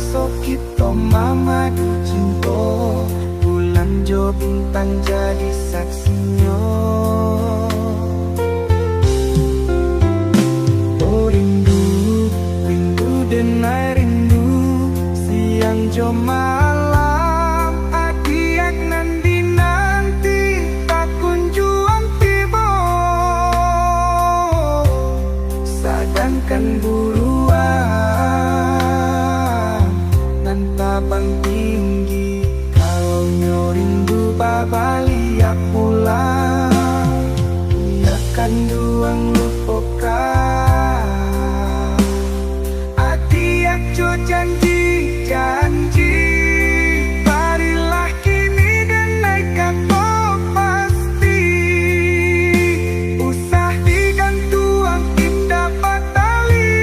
masuk kita mamadu cinta, bulan jo bintang jadi saksinya. Oh rindu, rindu denai rindu, siang jo malam adiak nanti nanti tak kunjung tiba. Sadangkan buruan nan tabang tinggi, kalau nyo rindu babaliak pulang, iakan duang lupakan. Adiak jo janji janji, barilah kini dan naik kapal pasti. Usah digantuang indah patali.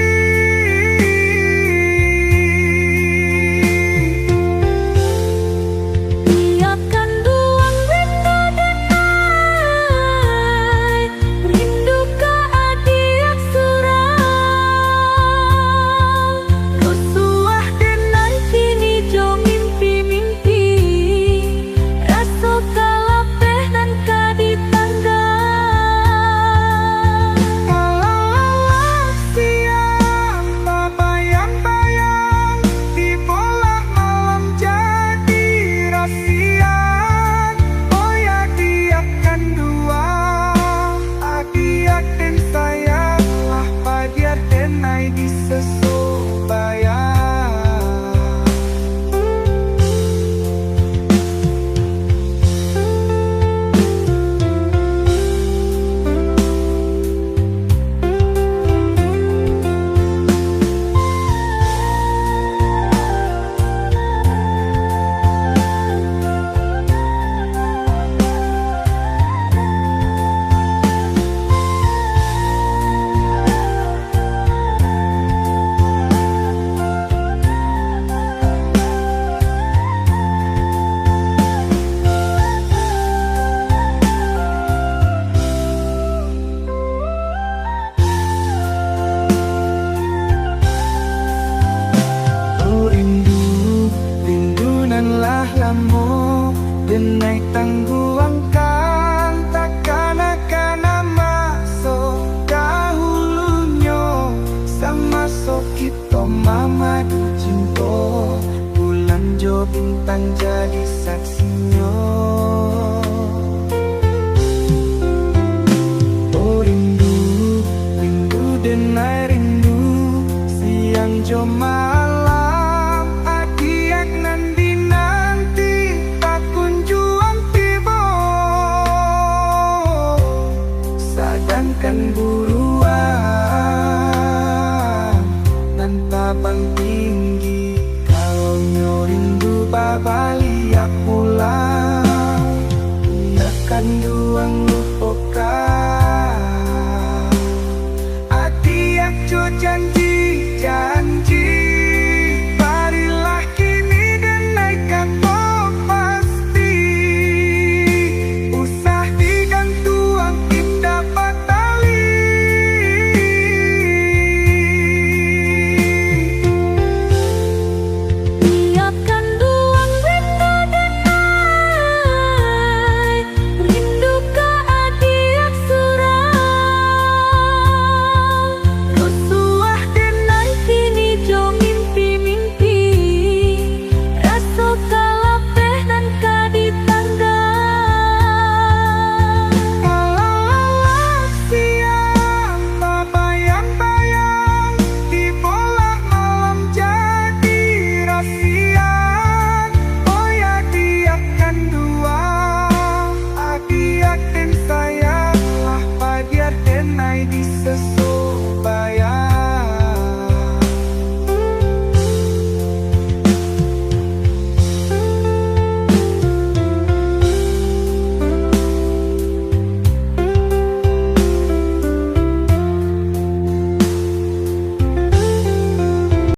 Biarkan duang rindu denai, rindu ke adiak surau. Suah Denai kini jo mimpi-mimpi, rasa kalapeh nan kadi tangga. alah siang bayang-bayang, di bola malam jadi rahasia. Oh ya diakan dua, adiak dan sayanglah padiar denai di sesubayang. Oh rindu, rindu nan lah lamo, denai tangguangkan takkan akan masuk dahulunya. Sama sok kita mamadu cinta, bulan jo bintang jadi saksinya. Oh rindu, rindu denai rindu, siang jo malam adiak nanti nanti tak kunjung tiba. Sadangkan buruan nan tabang tinggi, kalau nyo rindu babaliak